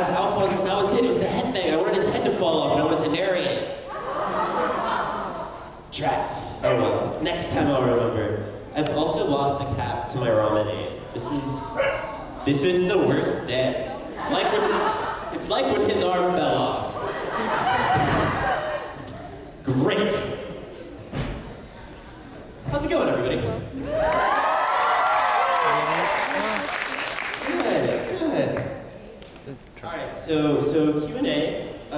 as Alphonse, and that was it. It was the head thing. I wanted his head to fall off, and I wanted to narrate it. Drats. Oh well. Next time I'll remember. I've also lost the cap to my Ramenade. This is the worst day. It's like when his arm fell off. Great. How's it going, everybody? Good. All right, so Q&A. I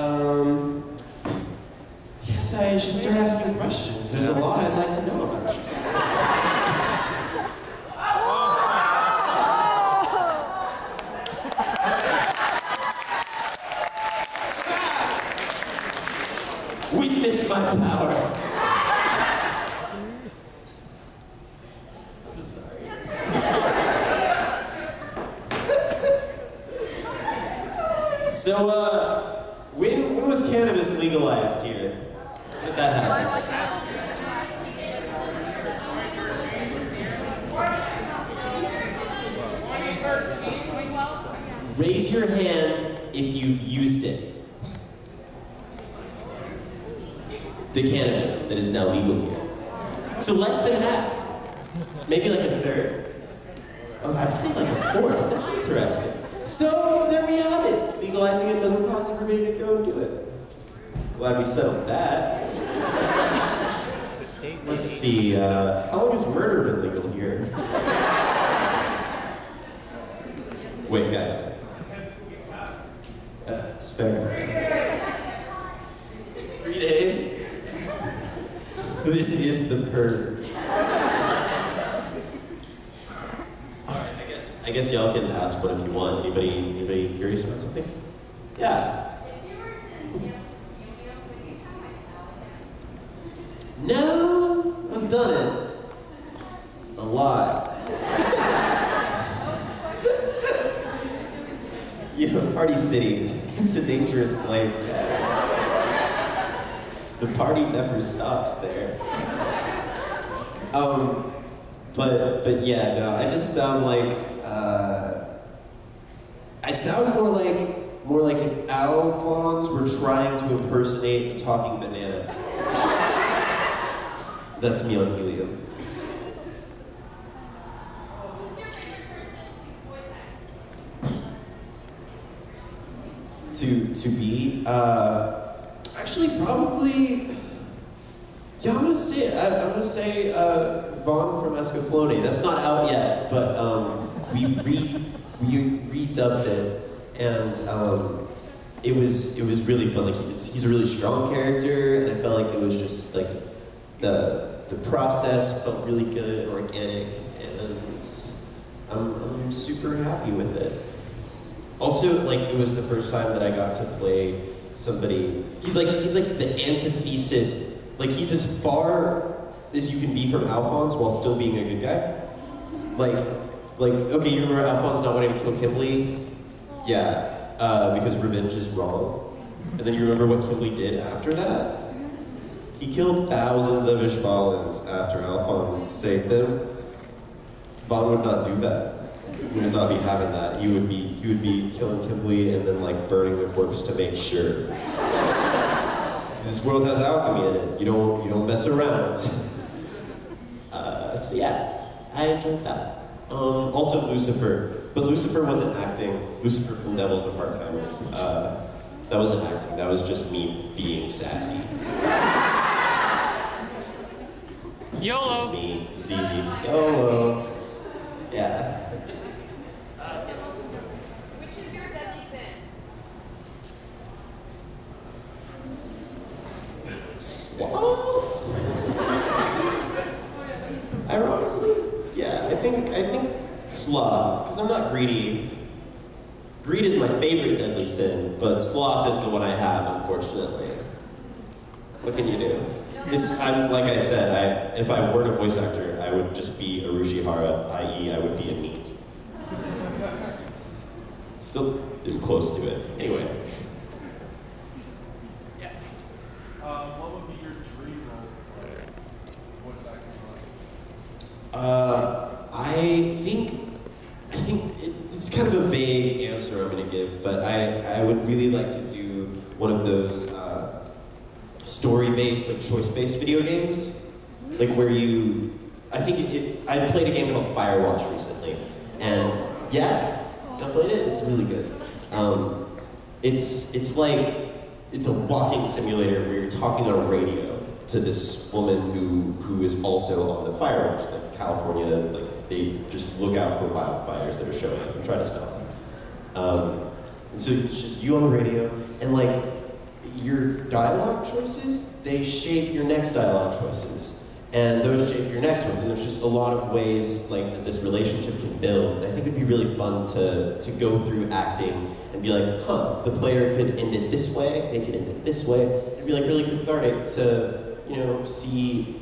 guess I should start asking questions. There's a lot I'd like to know about you guys. Witness my power. I'm sorry. So, when was cannabis legalized here? When did that happen? Raise your hand if you've used it. The cannabis that is now legal here. So less than half. Maybe like a third. Oh, I'd say like a fourth. That's interesting. So there we have it. Legalizing it doesn't cause everybody to go and do it. Glad we settled that. Let's see, how long has murder been legal here? Wait, guys. That's fair. 3 days? This is the purge. Alright, I guess y'all can ask one if you want. Anybody curious about something? Yeah. No, I've done it. A lot. You know, Party City, it's a dangerous place, guys. The party never stops there. But yeah, no, I just sound like, I sound more like if Alphonse were trying to impersonate a talking banana. That's me on helium. To be, actually probably, yeah, I'm gonna say it. I'm gonna say Vaughn from Escaflowne. That's not out yet, but we redubbed it, and it was really fun. Like he's a really strong character, and I felt like it was just like the process felt really good and organic, and I'm super happy with it. Also, like, it was the first time that I got to play somebody. He's like the antithesis. Like, he's as far as you can be from Alphonse while still being a good guy. Like, okay, you remember Alphonse not wanting to kill Kimberly? Yeah, because revenge is wrong. And then you remember what Kimberly did after that? He killed thousands of Ishbalans after Alphonse saved him. Vaughn would not do that. He would not be having that. He would be killing Kimberly and then like burning the corpse to make sure. This world has alchemy in it. You don't mess around. So yeah, I enjoyed that. Also Lucifer, but Lucifer wasn't acting. Lucifer from Devil's a part-timer. That wasn't acting. That was just me being sassy. YOLO. Just me, ZZ. YOLO. Yeah. Which is your deadly sin? Sloth? Ironically, yeah, I think sloth, because I'm not greedy. Greed is my favorite deadly sin, but sloth is the one I have, unfortunately. What can you do? I'm like I said, if I weren't a voice actor, I would just be Urushihara, i.e. I would be a NEET. Still am close to it. Anyway. Yeah. What would be your dream role for voice acting wise? I think it's kind of a vague answer I'm going to give, but I would really like to do one of those story-based, like choice-based video games, like where you, I played a game called Firewatch recently, and yeah, I played it. It's really good. It's like it's a walking simulator where you're talking on a radio to this woman who is also on the Firewatch, like California, like they just look out for wildfires that are showing up and try to stop them. And so it's just you on the radio, and like your dialogue choices, they shape your next dialogue choices. And those shape your next ones, and there's just a lot of ways like that this relationship can build. And I think it'd be really fun to go through acting and be like, huh, the player could end it this way, they could end it this way. It'd be like really cathartic to, you know, see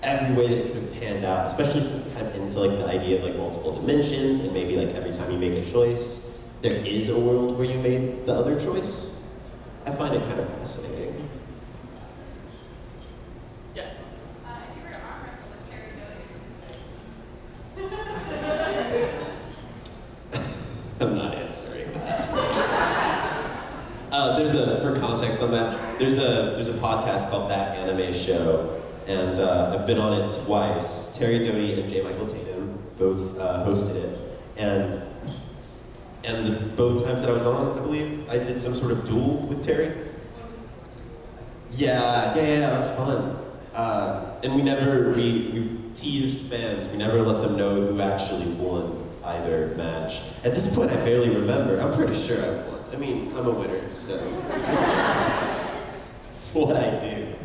every way that it could have panned out, especially since we're kind of into like the idea of like multiple dimensions, and maybe like every time you make a choice, there is a world where you made the other choice. I find it kind of fascinating. If you were to arm wrestle with Terry Doty. I'm not answering that. For context on that, there's a podcast called That Anime Show, and I've been on it twice. Terry Doty and J. Michael Tatum both hosted it, and both times that I was on, I believe, I did some sort of duel with Terry. Yeah, it was fun. And we teased fans. We never let them know who actually won either match. At this point, I barely remember. I'm pretty sure I won. I mean, I'm a winner, so it's what I do.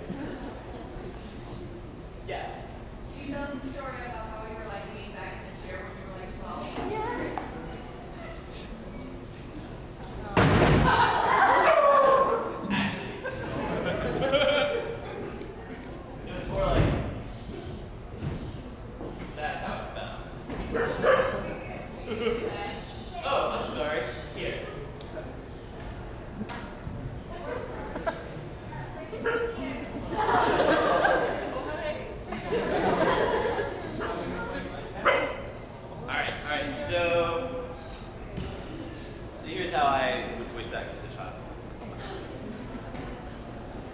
Yeah. Can you tell us the story about how you were like leaning back in the chair when you were like 12? Yes. Actually, it was more like, that's how it felt. Oh, I'm sorry. Here. Alright, so here's how I would voice act as a child.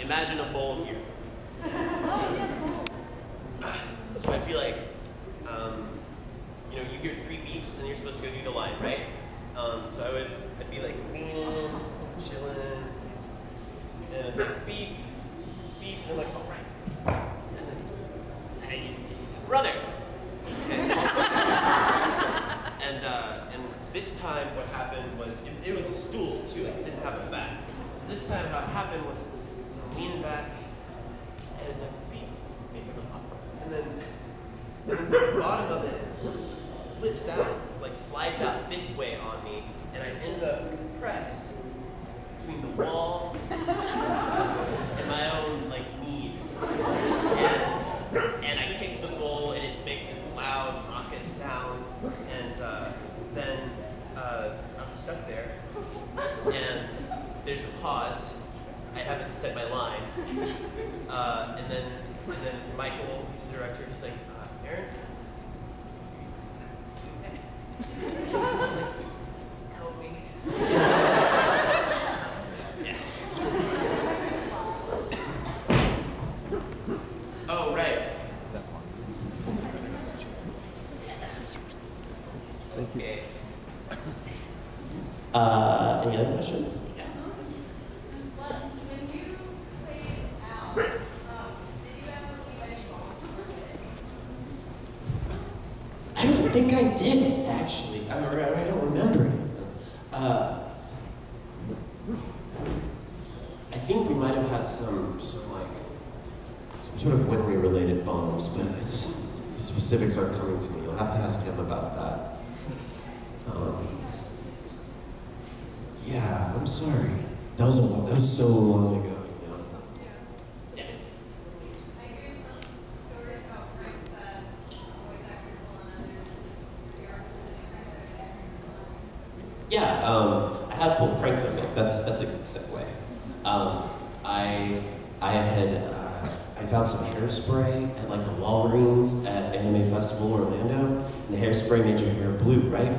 Imagine a bowl here. So I'd be like, you know, you hear 3 beeps and you're supposed to go do the line, right? So I'd be like leaning, chilling, and it's like beep, beep, and I'm like, all right. And then, hey, brother. And this time what happened was, it was a stool too, like it didn't have a back. So this time how it happened was, so I'm leaning back, and it's like beep, beep, and then the bottom of it flips out, like slides out this way on me, and I end up compressed between the wall and my own like knees. And I kick the bowl, and it makes this loud, raucous sound, and then I'm stuck there, and there's a pause. I haven't said my line, and then Michael, he's the director, he's like, Aaron. I was like, help me. Yeah. Oh, right. Thank you. Okay. Any other questions? When you played Al, did you ever leave any bombs? I don't think I did, actually. I don't remember any of them. I think we might have had some sort of Winry-related bombs, but the specifics aren't coming to me. You'll have to ask him about that. Yeah, I'm sorry. That was so long ago, you know. Yeah. I hear some stories about pranks that voice actors pull on others. VR pranks Yeah, I have pulled pranks on me. That's a good segue. I found some hairspray at like a Walgreens at Anime Festival Orlando, and the hairspray made your hair blue, right?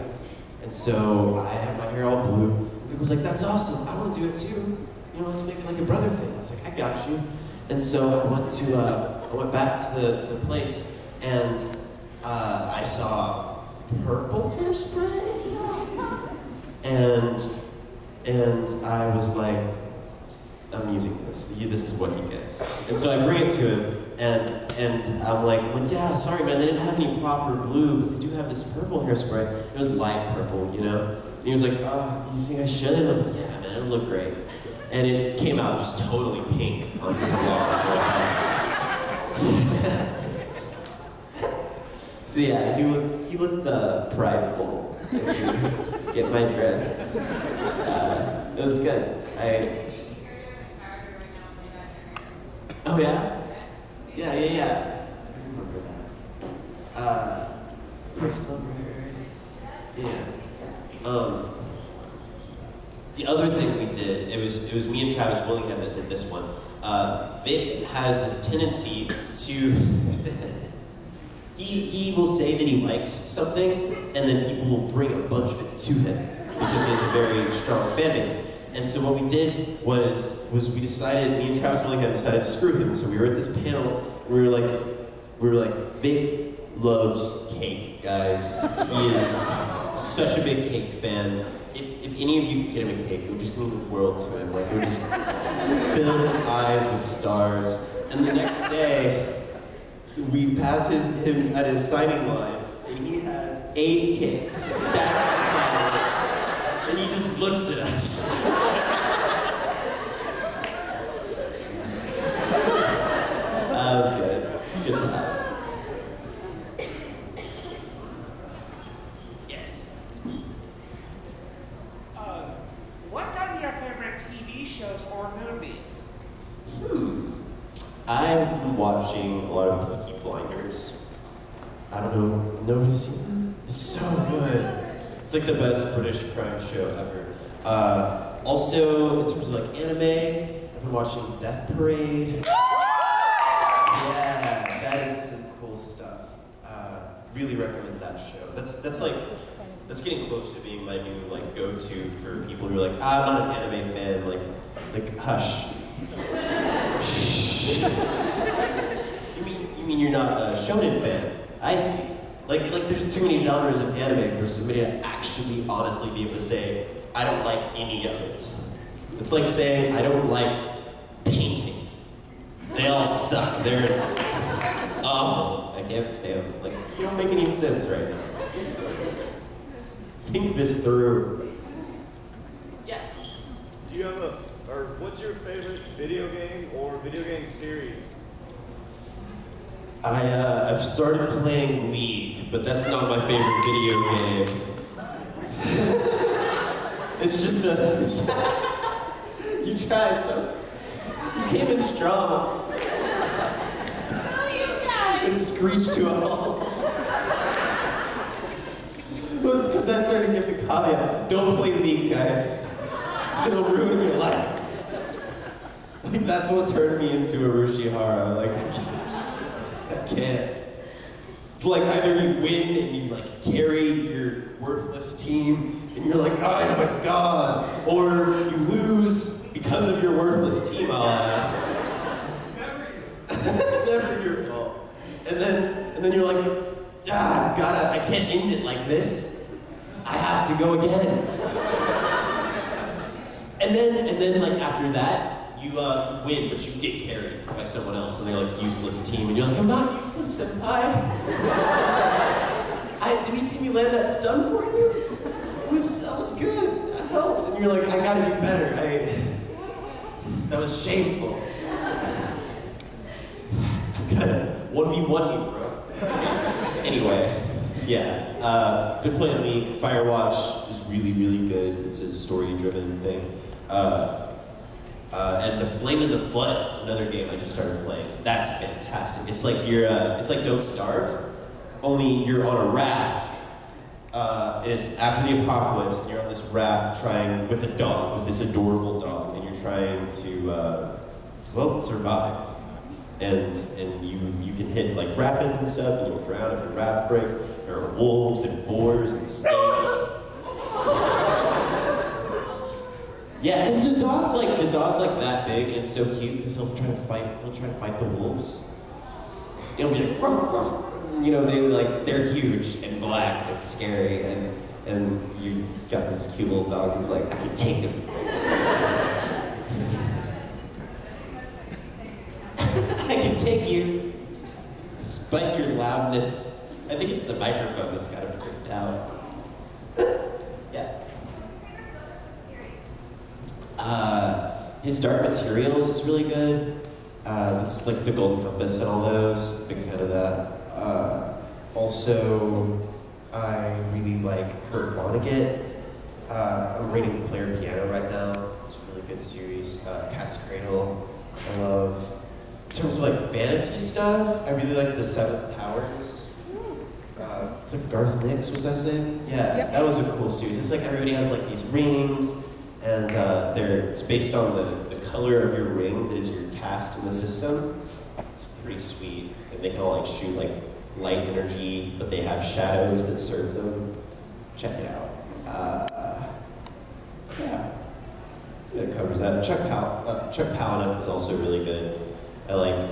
And so I had my hair all blue. And Vic was like, that's awesome, I want to do it too. You know, let's make it like a brother thing. I was like, I got you. And so I went back to the place, and I saw purple hairspray. And I was like, I'm using this. This is what he gets. And so I bring it to him, and I'm like, yeah, sorry man, they didn't have any proper blue, but they do have this purple hairspray. It was light purple, you know? And he was like, oh, do you think I should? And I was like, yeah man, it'll look great. And it came out just totally pink on his blonde forehead. So yeah, he looked prideful. Get my drift. It was good. Oh yeah? Yeah. I remember that. Chris Club right? Yeah. The other thing we did, it was me and Travis Willingham that did this one. Vic has this tendency to, he will say that he likes something, and then people will bring a bunch of it to him, because he has a very strong fan base. And so what we did was me and Travis Willingham decided to screw him. So we were at this panel, and we were like, Vic loves cake, guys. He is such a big cake fan. If any of you could get him a cake, it would just mean the world to him. Like, it would just fill his eyes with stars. And the next day, we pass him at his signing line, and he has 8 cakes stacked beside him. And he just looks at us. That was good. Good times. Yes. What are your favorite TV shows or movies? I've been watching a lot of Peaky Blinders. I don't know, nobody's seen it? It's so good. It's like the best British crime show ever. Also, in terms of like anime, I've been watching Death Parade. Yeah, that is some cool stuff. Really recommend that show. That's getting close to being my new like go-to for people who are like, I'm not an anime fan. Like hush. You mean you're not a shonen fan? I see. Like there's too many genres of anime for somebody to actually honestly be able to say, I don't like any of it. It's like saying, I don't like paintings. They all suck. They're awful. I can't stand them. Like, you don't make any sense right now. Think this through. Yeah. Do you have what's your favorite video game or video game series? I've started playing League, but that's not my favorite video game. It's just you tried, so you came in strong. And screeched to a halt. Well, it's because I started to give the caveat, don't play League, guys. It'll ruin your life. Like, that's what turned me into Urushihara. Like, I can't. It's like either you win and you like carry your worthless team and you're like, I am a god, or you lose because of your worthless team, I'll add. Never your fault. And then you're like, I can't end it like this. I have to go again. And then like after that, you win, but you get carried by someone else, and they're like useless team, and you're like, I'm not useless, senpai. Did you see me land that stun for you? That was good. That helped. And you're like, I gotta do better. That was shameful. I gotta 1v1 you, bro. Anyway, yeah. Been playing League. Firewatch is really, really good. It's a story-driven thing. And The Flame in the Flood is another game I just started playing. That's fantastic. It's like it's like Don't Starve, only you're on a raft. And it's after the apocalypse, and you're on this raft trying with a dog, with this adorable dog, and you're trying to, survive. And you can hit like rapids and stuff, and you'll drown if your raft breaks. There are wolves and boars and snakes. Yeah, and the dog's like that big, and it's so cute because he'll try to fight the wolves. It'll be like, ruff, ruff. You know, they're huge and black and scary, and you got this cute little dog who's like, I can take him. I can take you, despite your loudness. I think it's the microphone that's got him freaked out. Yeah. His Dark Materials is really good. It's like the Golden Compass and all those. Big fan of that. Also, I really like Kurt Vonnegut. I'm reading Player Piano right now. It's a really good series. Cat's Cradle, I love. In terms of like fantasy stuff, I really like The Seventh Towers. It's like Garth Nix, was that his name? Yeah, Yep. That was a cool series. It's like everybody has like these rings, and it's based on the color of your ring that is your cast in the system. It's pretty sweet, and they can all like shoot like light energy, but they have shadows that serve them. Check it out. Yeah, that covers that. Chuck Palahniuk is also really good. I like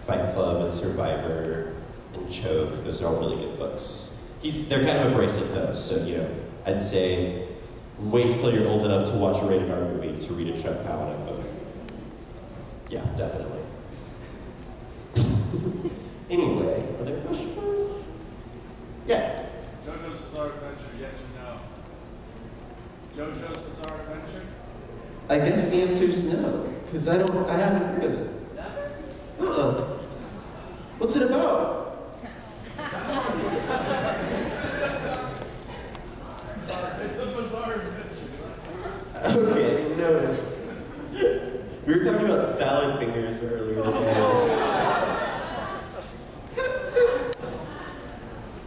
Fight Club and Survivor and Choke. Those are all really good books. They're kind of abrasive though, so you know, I'd say wait until you're old enough to watch a rated R movie to read a Chuck Palahniuk book. Yeah, definitely. Anyway, other questions? Yeah. JoJo's Bizarre Adventure, yes or no? JoJo's Bizarre Adventure? I guess the answer is no, because I haven't heard of it. What's it about? It's a bizarre adventure. Okay, noted. We were talking about salad fingers earlier today.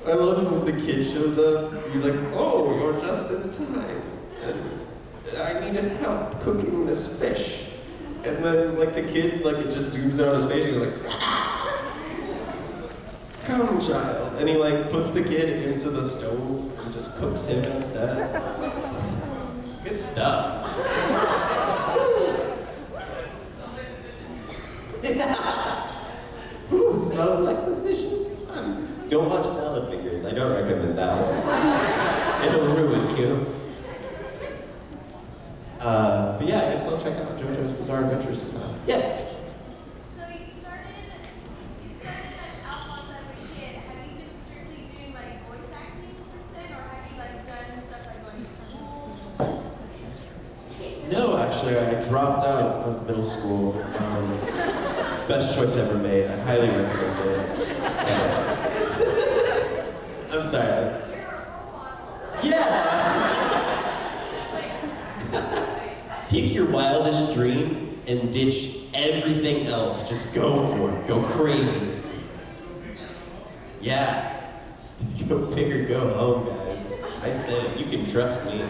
I love when the kid shows up. He's like, oh, you're just in time. And I needed help cooking this fish. And then, like, the kid, like, it just zooms in on his face. He's like, come, child. And he, like, puts the kid into the stove and just cooks him instead. Good stuff. Ooh, smells like the fish is done. Don't watch Salad Fingers. I don't recommend that one. It'll ruin you. But yeah, I guess I'll check out JoJo's Bizarre Adventure sometime. Yes? So you started as Alphonse as a kid. Have you been strictly doing like voice acting since then, or have you like done stuff like going to school? No, actually, I dropped out of middle school. Best choice ever made. I highly recommend it. I'm sorry. You're a role model. Yeah! Pick your wildest dream and ditch everything else. Just go for it. Go crazy. Yeah. Go big or go home, guys. I said it. You can trust me.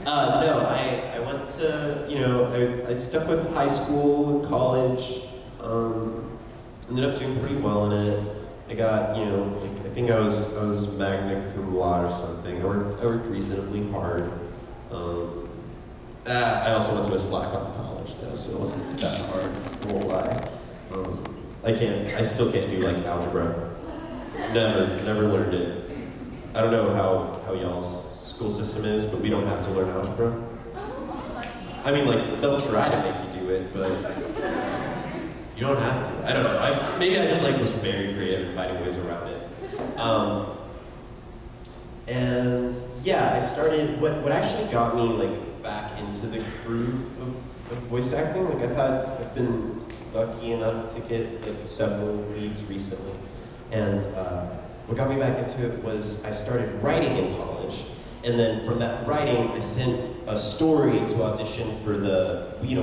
No, I went to, you know, I stuck with high school and college. Ended up doing pretty well in it. I got, you know, like, I think I was magna cum laude or something. I worked reasonably hard. I also went to a slack-off college though, so it wasn't that hard, I won't lie. I still can't do like algebra. Never learned it. I don't know how y'all's school system is, but we don't have to learn algebra. I mean, like, they'll try to make you do it, but you don't have to. I don't know. Maybe I just like was very creative in finding ways around it. And yeah, I started, what actually got me like back into the groove of voice acting, like I've been lucky enough to get like several leads recently. And what got me back into it was I started writing in college. And then from that writing, I sent a story to audition for we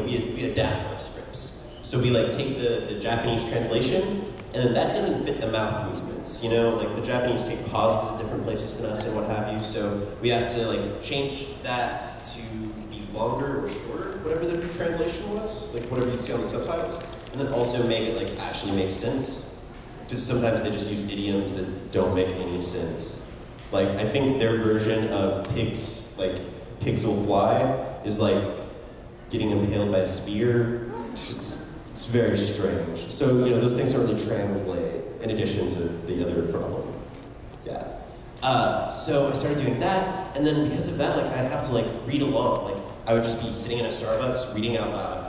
adapt our scripts. So we like take the Japanese translation, and then that doesn't fit the mouth movements, you know? Like the Japanese take pauses at different places than us and what have you, so we have to like change that to be longer or shorter, whatever the translation was, like whatever you'd see on the subtitles, and then also make it like actually make sense. Just sometimes they just use idioms that don't make any sense. Like, I think their version of Pig's, like, pixel fly is like getting impaled by a spear. It's very strange. So, you know, those things don't really translate in addition to the other problem. Yeah. So I started doing that, and then because of that, like, I'd have to, like, read along. Like, I would just be sitting in a Starbucks reading out loud,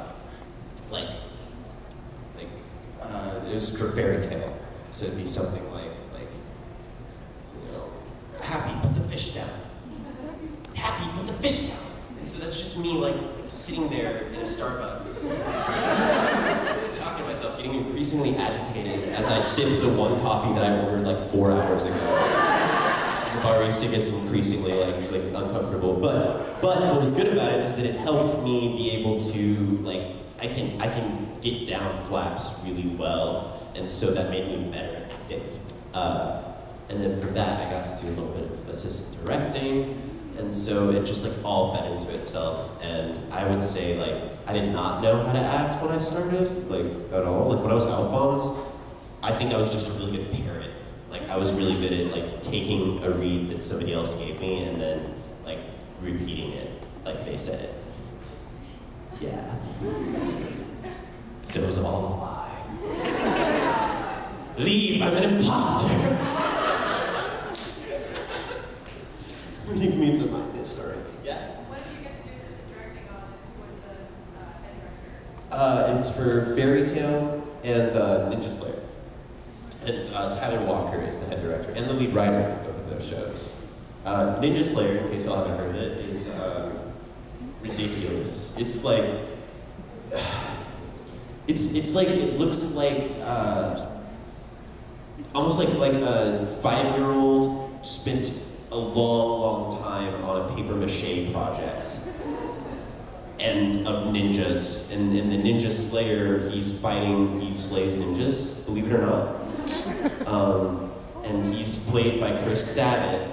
it was for fairy tale. So it'd be something like, you know, happy, put the fish down. Happy, put the fish down. And so that's just me, like sitting there in a Starbucks, talking to myself, getting increasingly agitated as I sip the one coffee that I ordered like 4 hours ago. And the barista gets increasingly like uncomfortable. But what was good about it is that it helped me be able to, like, I can get down flaps really well, and so that made me better at it. And then from that, I got to do a little bit of assistant directing, and so it just like all fed into itself. And I would say, like, I did not know how to act when I started, like, at all. Like, when I was Alphonse, I think I was just a really good parrot. Like, I was really good at like taking a read that somebody else gave me and then like repeating it like they said it. Yeah. So it was all a lie. Leave, I'm an imposter! Leave me to my misery. Yeah? What did you get to do for the directing on it? Who was the head director? It's for Fairy Tale and Ninja Slayer. And Tyler Walker is the head director and the lead writer for both of those shows. Ninja Slayer, in case y'all haven't heard of it, is ridiculous. It's like, it's like, it looks like, almost like a 5-year-old spent a long time on a paper mache project and of ninjas. And in the Ninja Slayer, he slays ninjas, believe it or not. And he's played by Chris Sabat.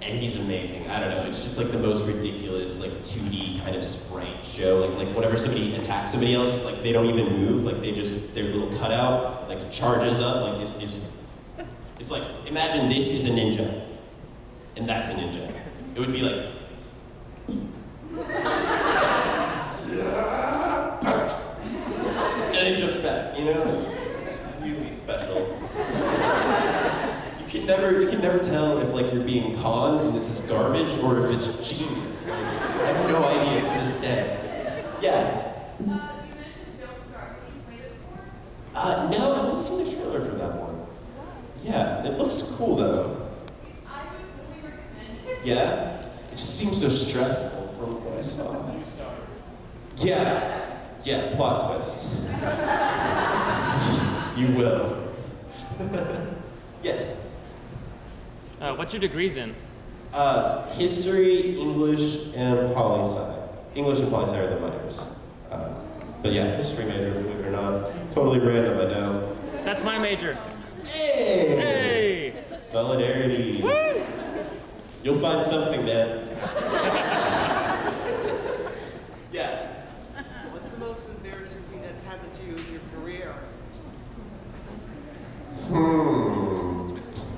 And he's amazing. I don't know, it's just like the most ridiculous, like 2D kind of sprite show. Like whenever somebody attacks somebody else, it's like they don't even move. Like they just, their little cutout, like charges up. Like it's like, imagine this is a ninja, and that's a ninja. It would be like, and then he jumps back, you know? It's really special. You can never tell if like you're being conned and this is garbage or if it's genius. Like, I have no idea to this day. Yeah. You mentioned Don't Starve. Have you played it before? No, I haven't seen the trailer for that one. Yeah, it looks cool though. I would totally recommend it. Yeah? It just seems so stressful from what I saw. New Star. Yeah, plot twist. You will. Yes. What's your degrees in? History, English, and poli-sci. English and poli-sci are the minors. But yeah, history major, believe it or not. Totally random, I know. That's my major. Hey! Hey! Solidarity. Woo! You'll find something, man. Yeah. What's the most embarrassing thing that's happened to you in your career?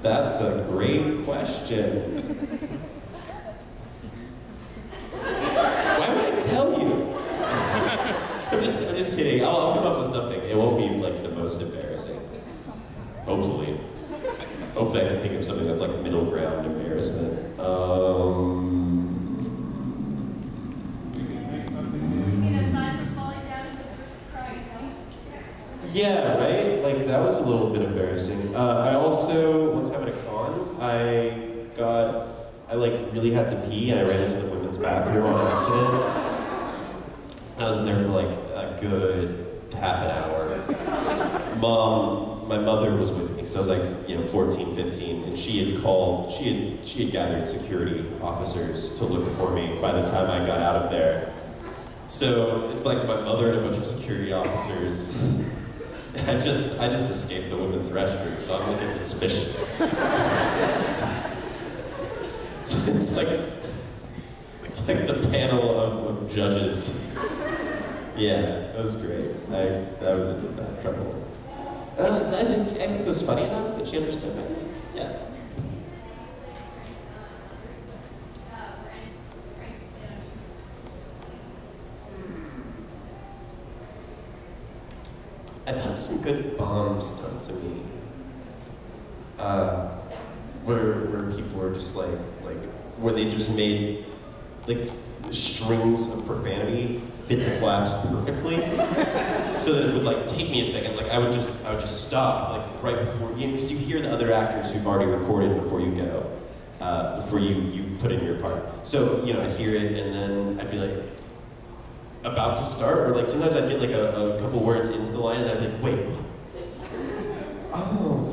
That's a great question. Why would I tell you? I'm just kidding. I'll come up with something. It won't be like the most embarrassing. Hopefully. Hopefully I can think of something that's like middle ground embarrassment. I mean, aside from falling down in the first crying, no? Yeah, right? Like, that was a little bit embarrassing. I also, one time at a con, I like really had to pee and I ran into the women's bathroom on accident. I was in there for like a good half an hour. My mother was with me, because I was like, 14, 15, and she had gathered security officers to look for me by the time I got out of there. So it's like my mother and a bunch of security officers. And I just escaped the women's restroom, so I'm looking suspicious. So it's like the panel of judges. Yeah, that was great. I was in bad trouble. I think it was funny enough that she understood me. Yeah. I've had some good bombs done to me. Where people were just like, where they just made, like, strings of profanity fit the flaps perfectly, so that it would, like, take me a second. Like, I would just stop, like, right before, because you hear the other actors who've already recorded before you go, before you put in your part. So, I'd hear it, and then I'd be like, about to start, or like sometimes I'd get like a couple words into the line and then I'd be like, wait, what? Oh.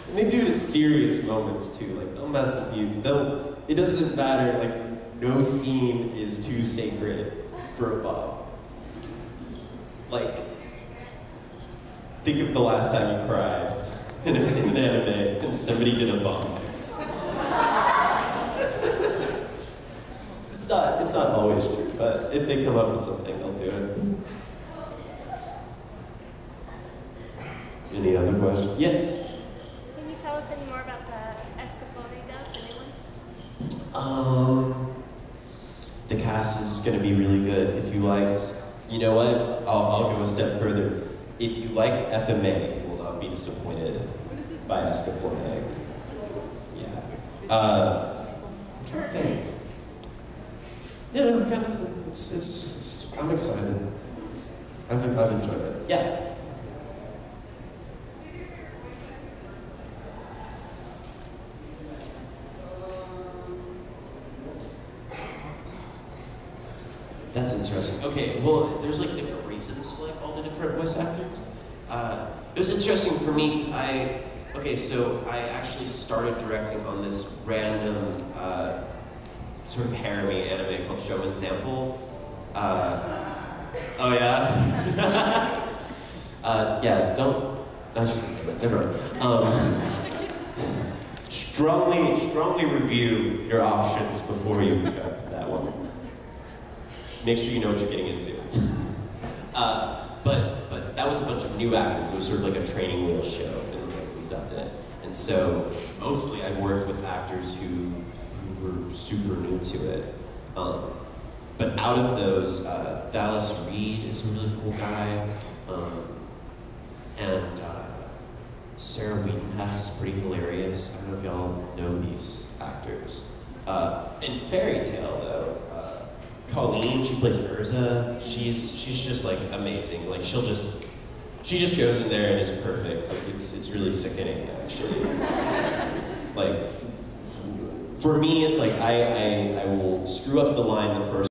And they do it at serious moments too, like they'll mess with you. It doesn't matter, like no scene is too sacred for a bomb. Like, think of the last time you cried in an anime and somebody did a bomb. It's not always true, but if they come up with something, they'll do it. Any other questions? Yes? Can you tell us any more about the Escaflowne dub, the new one? The cast is going to be really good. If you liked, you know what? I'll go a step further. If you liked FMA, you will not be disappointed by Escaflowne. Yeah. I'm trying to think. Yeah, no, I got nothing. I'm excited. I've enjoyed it. Yeah. That's interesting. Okay, well, there's like different reasons to like all the different voice actors. It was interesting for me because so I actually started directing on this random sort of harem-y anime called Showman Sample. Oh yeah? Yeah, don't, I shouldn't say that, never mind. Strongly review your options before you pick up that one. Make sure you know what you're getting into. But that was a bunch of new actors. It was sort of like a training wheel show, and we dubbed it. And so mostly I've worked with actors who were super new to it. But out of those, Dallas Reed is a really cool guy, and Sarah Wiedenheft is pretty hilarious. I don't know if y'all know these actors. In Fairy Tale, though, Colleen, she plays Urza. She's just like amazing. Like she just goes in there and is perfect. Like it's really sickening actually. Like for me, it's like I will screw up the line the first